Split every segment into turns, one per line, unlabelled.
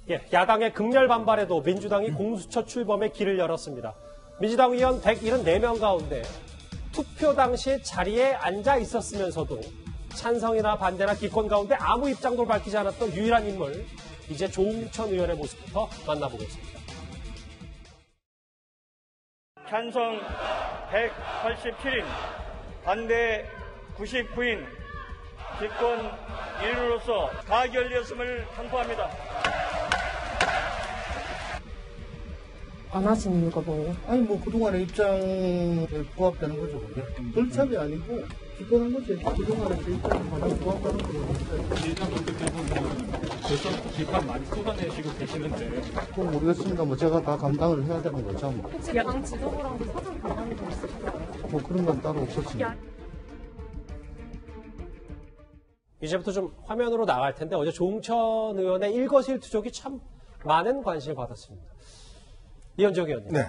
예, 야당의 극렬 반발에도 민주당이 공수처 출범에 길을 열었습니다. 민주당 의원 174명 가운데 투표 당시 자리에 앉아 있었으면서도 찬성이나 반대나 기권 가운데 아무 입장도 밝히지 않았던 유일한 인물, 이제 조응천 의원의 모습부터 만나보겠습니다.
찬성 187인, 반대 99인, 기권 1인으로서 가결되었음을 선포합니다.
안 하시는 이유가 뭐예요?
아니 뭐 그동안의 입장에 부합되는 거죠. 그게 결착이 아니고 기권한 거지. 그동안의 제 입장에 가장 부합하는 거죠.
일단 어떻게 보면 벌써 비판 많이 쏟아내시고 계시는데
그건 모르겠습니다. 뭐 제가 다 감당을 해야 되는 거죠.
혹시 당 지도부랑도 사전 방한이 있을까요?
뭐 그런 건 따로 없었습니다.
이제부터 좀 화면으로 나갈 텐데 어제 조응천 의원의 일거수일투족이 참 많은 관심을 받았습니다. 이현정 의원님.
네.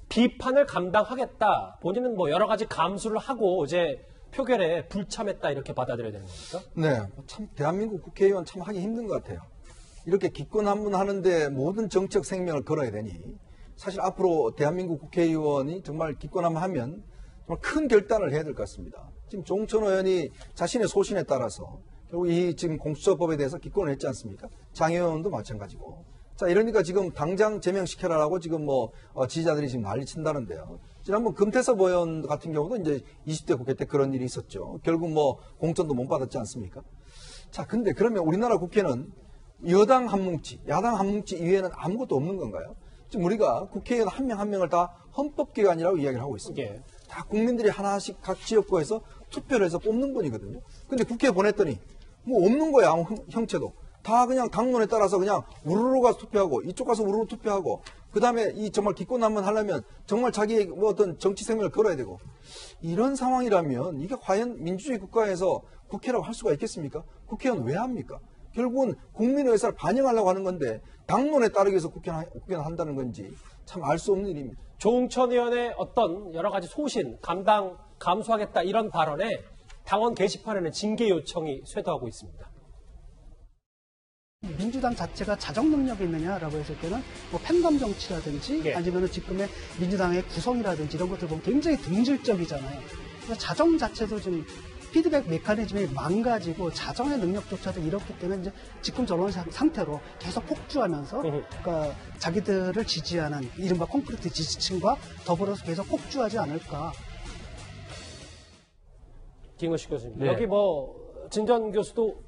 비판을 감당하겠다. 본인은 뭐 여러 가지 감수를 하고 어제 표결에 불참했다 이렇게 받아들여야 되는 겁니까?
네. 참 대한민국 국회의원 참 하기 힘든 것 같아요. 이렇게 기권 한 번 하는데 모든 정책 생명을 걸어야 되니 사실 앞으로 대한민국 국회의원이 정말 기권 한번 하면 정말 큰 결단을 해야 될 것 같습니다. 지금 조응천 의원이 자신의 소신에 따라서 결국 이 지금 공수처법에 대해서 기권을 했지 않습니까? 장 의원도 마찬가지고. 자, 이러니까 지금 당장 제명시켜라라고 지금 지지자들이 지금 난리 친다는데요. 지난번 금태섭 의원 같은 경우도 이제 20대 국회 때 그런 일이 있었죠. 결국 공천도 못 받았지 않습니까? 자, 근데 그러면 우리나라 국회는 여당 한 뭉치, 야당 한 뭉치 이외에는 아무것도 없는 건가요? 지금 우리가 국회의원 한 명 한 명을 다 헌법기관이라고 이야기를 하고 있습니다.
예.
다 국민들이 하나씩 각 지역구에서 투표를 해서 뽑는 분이거든요. 근데 국회에 보냈더니 없는 거야, 아무 형체도. 다 그냥 당론에 따라서 그냥 우르르 가서 투표하고 이쪽 가서 우르르 투표하고 그다음에 이 정말 기권 한번 하려면 정말 자기의 어떤 정치 생명을 걸어야 되고 이런 상황이라면 이게 과연 민주주의 국가에서 국회라고 할 수가 있겠습니까? 국회의원 왜 합니까? 결국은 국민의 의사를 반영하려고 하는 건데 당론에 따르기 위해서 국회는 한다는 건지 참 알 수 없는 일입니다.
조응천 의원의 어떤 여러 가지 소신, 감수하겠다 이런 발언에 당원 게시판에는 징계 요청이 쇄도하고 있습니다.
민주당 자체가 자정 능력이 있느냐라고 했을 때는 팬덤 정치라든지
예.
아니면 지금의 민주당의 구성이라든지 이런 것들 보면 굉장히 동질적이잖아요. 그래서 자정 자체도 좀 피드백 메커니즘이 망가지고 자정의 능력조차도 이렇기 때문에 이제 지금 저런 상태로 계속 폭주하면서 그러니까 자기들을 지지하는 이른바 콘크리트 지지층과 더불어서 계속 폭주하지 않을까.
김은식 교수님.
네.
여기 진전 교수도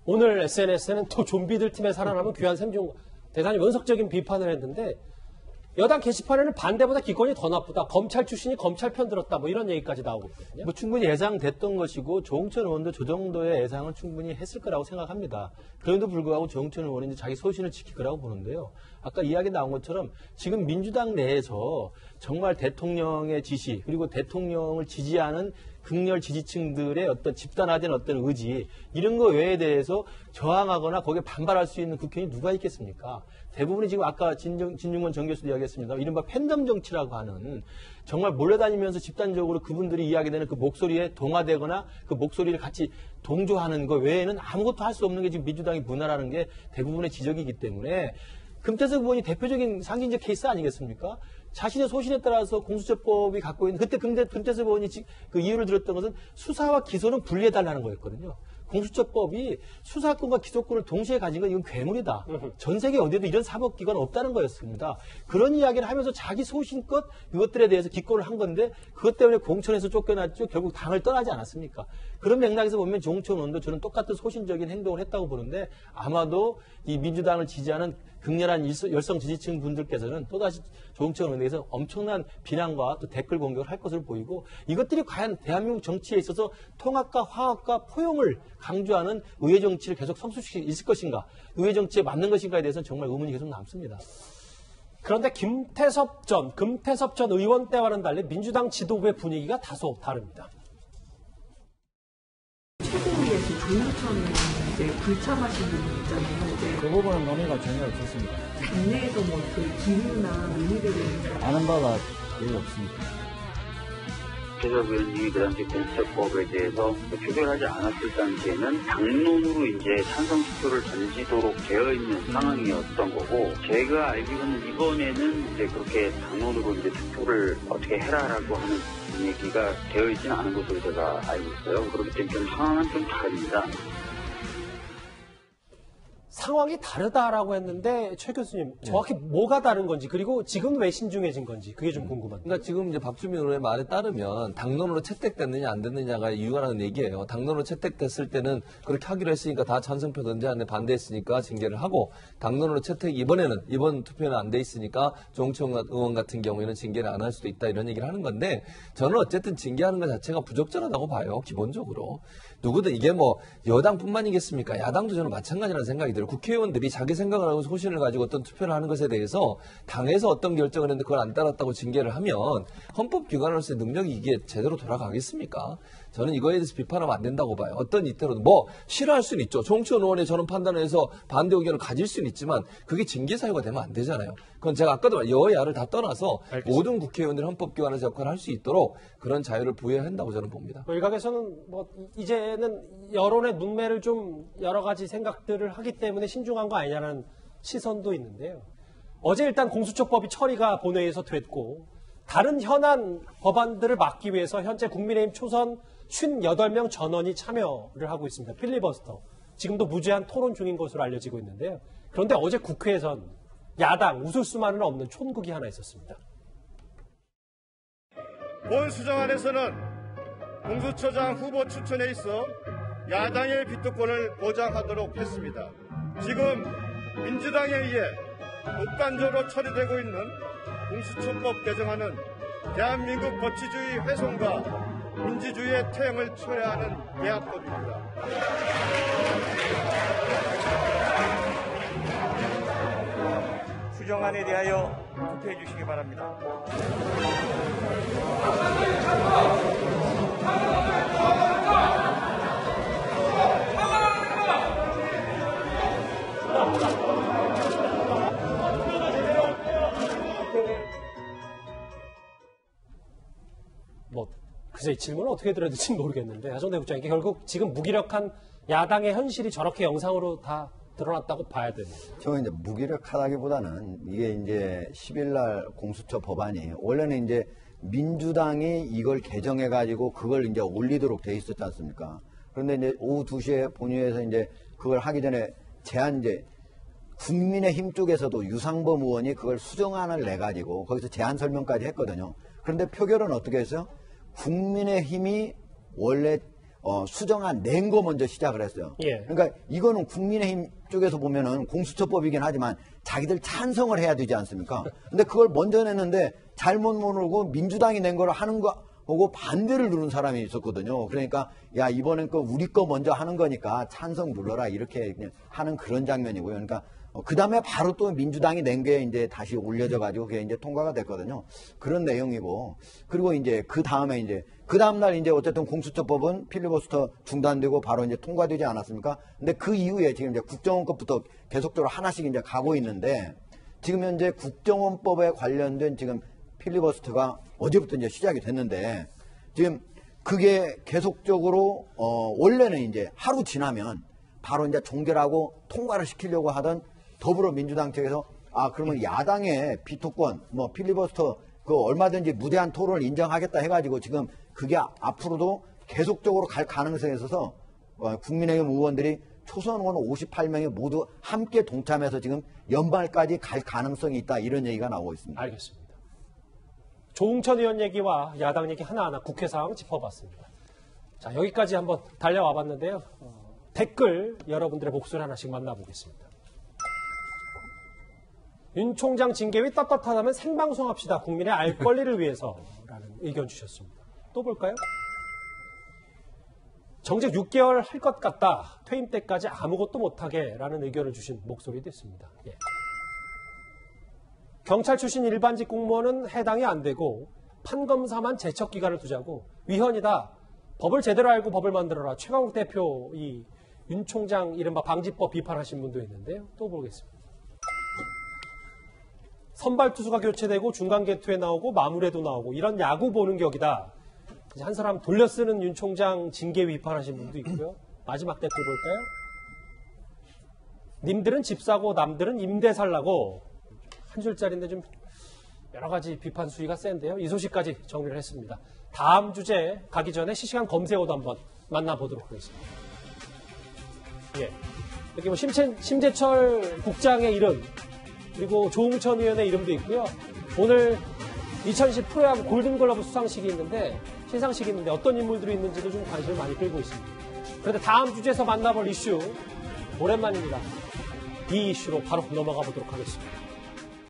오늘 SNS에는 또 좀비들 팀에 살아남은 귀한 셈 중 대단히 원석적인 비판을 했는데 여당 게시판에는 반대보다 기권이 더 나쁘다. 검찰 출신이 검찰 편 들었다. 이런 얘기까지 나오고 있거든요.
충분히 예상됐던 것이고 조응천 의원도 저 정도의 예상을 충분히 했을 거라고 생각합니다. 그럼에도 불구하고 조응천 의원은 이제 자기 소신을 지킬 거라고 보는데요. 아까 이야기 나온 것처럼 지금 민주당 내에서 정말 대통령의 지시 그리고 대통령을 지지하는 극렬 지지층들의 어떤 집단화된 어떤 의지 이런 거 외에 대해서 저항하거나 거기에 반발할 수 있는 국회의원이 누가 있겠습니까? 대부분이 지금 아까 진중권 전 교수도 이야기했습니다. 이른바 팬덤 정치라고 하는 정말 몰려다니면서 집단적으로 그분들이 이야기되는 그 목소리에 동화되거나 그 목소리를 같이 동조하는 것 외에는 아무것도 할 수 없는 게 지금 민주당의 문화라는 게 대부분의 지적이기 때문에 금태섭 의원이 대표적인 상징적 케이스 아니겠습니까? 자신의 소신에 따라서 공수처법이 갖고 있는 그때 금태섭 의원이 그 이유를 들었던 것은 수사와 기소는 분리해달라는 거였거든요. 공수처법이 수사권과 기소권을 동시에 가진 건 이건 괴물이다. 전 세계 어디에도 이런 사법기관 없다는 거였습니다. 그런 이야기를 하면서 자기 소신껏 이것들에 대해서 기권을 한 건데 그것 때문에 공천에서 쫓겨났죠. 결국 당을 떠나지 않았습니까? 그런 맥락에서 보면 조응천 의원도 저는 똑같은 소신적인 행동을 했다고 보는데 아마도 이 민주당을 지지하는 극렬한 열성 지지층 분들께서는 또다시 조응천 의원에 대해서 엄청난 비난과 또 댓글 공격을 할 것으로 보이고 이것들이 과연 대한민국 정치에 있어서 통합과 화합과 포용을 강조하는 의회 정치를 계속 성숙시킬 수 있을 것인가 의회 정치에 맞는 것인가에 대해서는 정말 의문이 계속 남습니다.
그런데 금태섭 전 의원 때와는 달리 민주당 지도부의 분위기가 다소 다릅니다.
최고위에서 조응천 이제 불참하신 분이 있잖아요.
그 부분은 논의가 전혀 없었습니다.
당내에서 그 기류나 논의들을
아는 바가 거의 없습니다.
박재섭 의원님이 그 당시 공수처법에 대해서 표결하지 않았을 당시에는 당론으로 이제 찬성 투표를 던지도록 되어 있는 상황이었던 거고, 제가 알기로는 이번에는 이제 그렇게 당론으로 이제 투표를 어떻게 해라라고 하는 얘기가 되어 있지는 않은 것으로 제가 알고 있어요. 그렇기 때문에 좀 상황은 좀 다릅니다.
상황이 다르다라고 했는데 최 교수님 정확히 뭐가 다른 건지, 그리고 지금 왜 신중해진 건지 그게 좀 궁금합니다.
그러니까 지금 이제 박주민 의원의 말에 따르면 당론으로 채택됐느냐 안 됐느냐가 이유라는 얘기예요. 당론으로 채택됐을 때는 그렇게 하기로 했으니까 다 찬성표 던졌는데 반대했으니까 징계를 하고, 당론으로 채택 이번 투표는 안 돼 있으니까 조홍천 의원 같은 경우에는 징계를 안 할 수도 있다, 이런 얘기를 하는 건데, 저는 어쨌든 징계하는 것 자체가 부적절하다고 봐요. 기본적으로 누구든 이게 뭐 여당뿐만이겠습니까? 야당도 저는 마찬가지라는 생각이 들어요. 국회의원들이 자기 생각을 하고 소신을 가지고 어떤 투표를 하는 것에 대해서 당에서 어떤 결정을 했는데 그걸 안 따랐다고 징계를 하면 헌법기관으로서의 능력이 이게 제대로 돌아가겠습니까? 저는 이거에 대해서 비판하면 안 된다고 봐요. 어떤 이때로든 뭐 싫어할 수는 있죠. 정치원 의원의 저는 판단을 해서 반대 의견을 가질 수는 있지만 그게 징계 사유가 되면 안 되잖아요. 그건 제가 아까도 여야를 다 떠나서 알겠습니다. 모든 국회의원들이 헌법기관에서 역할을 할 수 있도록 그런 자유를 부여해야 한다고 저는 봅니다.
일각에서는 뭐 이제는 여론의 문매를 좀 여러 가지 생각들을 하기 때문에 신중한 거 아니냐는 시선도 있는데요. 어제 일단 공수처법이 처리가 본회의에서 됐고, 다른 현안 법안들을 막기 위해서 현재 국민의힘 초선 58명 전원이 참여를 하고 있습니다. 필리버스터. 지금도 무제한 토론 중인 것으로 알려지고 있는데요. 그런데 어제 국회에선 야당 웃을 수만은 없는 촌극이 하나 있었습니다.
본 수정안에서는 공수처장 후보 추천에 있어 야당의 비토권을 보장하도록 했습니다. 지금 민주당에 의해 독단적으로 처리되고 있는 공수처법 개정안은 대한민국 법치주의 훼손과 민주주의의 퇴행을 초래하는 대합법입니다. 수정안에 대하여 투표해 주시기 바랍니다.
글쎄 이 질문을 어떻게 드려야 될지 모르겠는데, 하정대 국장에게 결국 지금 무기력한 야당의 현실이 저렇게 영상으로 다 드러났다고 봐야 됩니다.
저는 이제 무기력하다기보다는 이게 이제 10일날 공수처 법안이 원래는 이제 민주당이 이걸 개정해가지고 그걸 이제 올리도록 돼 있었지 않습니까? 그런데 이제 오후 2시에 본회의에서 이제 그걸 하기 전에 제안제 국민의힘 쪽에서도 유상범 의원이 그걸 수정안을 내가지고 거기서 제안 설명까지 했거든요. 그런데 표결은 어떻게 했어요? 국민의힘이 원래 수정안 낸 거 먼저 시작을 했어요.
예.
그러니까 이거는 국민의힘 쪽에서 보면은 공수처법이긴 하지만 자기들 찬성을 해야 되지 않습니까? 근데 그걸 먼저 냈는데 잘못 모르고 민주당이 낸 걸 하는 거 보고 반대를 누른 사람이 있었거든요. 그러니까 야 이번엔 그 우리 거 먼저 하는 거니까 찬성 눌러라 이렇게 그냥 하는 그런 장면이고요. 그러니까 그 다음에 바로 또 민주당이 낸 게 이제 다시 올려져 가지고 그게 이제 통과가 됐거든요. 그런 내용이고, 그리고 이제 그 다음에 이제 그 다음날 이제 어쨌든 공수처법은 필리버스터 중단되고 바로 이제 통과되지 않았습니까? 근데 그 이후에 지금 이제 국정원법부터 계속적으로 하나씩 이제 가고 있는데, 지금 현재 국정원법에 관련된 지금 필리버스터가 어제부터 이제 시작이 됐는데, 지금 그게 계속적으로 원래는 이제 하루 지나면 바로 이제 종결하고 통과를 시키려고 하던 더불어민주당 측에서 그러면 야당의 비토권 뭐 필리버스터 그 얼마든지 무대한 토론을 인정하겠다 해가지고 지금 그게 앞으로도 계속적으로 갈 가능성이 있어서 국민의힘 의원들이 초선 의원 58명이 모두 함께 동참해서 지금 연말까지 갈 가능성이 있다, 이런 얘기가 나오고 있습니다.
알겠습니다. 조홍천 의원 얘기와 야당 얘기 하나하나 국회 상황 짚어봤습니다. 자, 여기까지 한번 달려와 봤는데요. 댓글 여러분들의 목소리 하나씩 만나보겠습니다. 윤 총장 징계위 떳떳하다면 생방송합시다. 국민의 알 권리를 위해서라는 의견 주셨습니다. 또 볼까요? 정직 6개월 할 것 같다. 퇴임 때까지 아무것도 못하게 라는 의견을 주신 목소리도 있습니다. 예. 경찰 출신 일반직 공무원은 해당이 안 되고 판검사만 제척기간을 두자고 위헌이다. 법을 제대로 알고 법을 만들어라. 최강욱 대표 이 윤 총장 이른바 방지법 비판하신 분도 있는데요. 또 보겠습니다. 선발 투수가 교체되고 중간 개투에 나오고 마무리에도 나오고 이런 야구 보는 격이다. 이제 한 사람 돌려쓰는 윤 총장 징계 비판하신 분도 있고요. 마지막 댓글 볼까요? 님들은 집 사고 남들은 임대 살라고. 한 줄짜리인데 좀 여러 가지 비판 수위가 센데요. 이 소식까지 정리를 했습니다. 다음 주제 가기 전에 실시간 검색어도 한번 만나보도록 하겠습니다. 예. 여기 뭐 심재철 국장의 이름, 그리고 조응천 의원의 이름도 있고요. 오늘 2010 프로야구 골든글러브 수상식이 있는데, 시상식이 있는데 어떤 인물들이 있는지도 좀 관심을 많이 끌고 있습니다. 그런데 다음 주제에서 만나볼 이슈, 오랜만입니다. 이 이슈로 바로 넘어가 보도록 하겠습니다.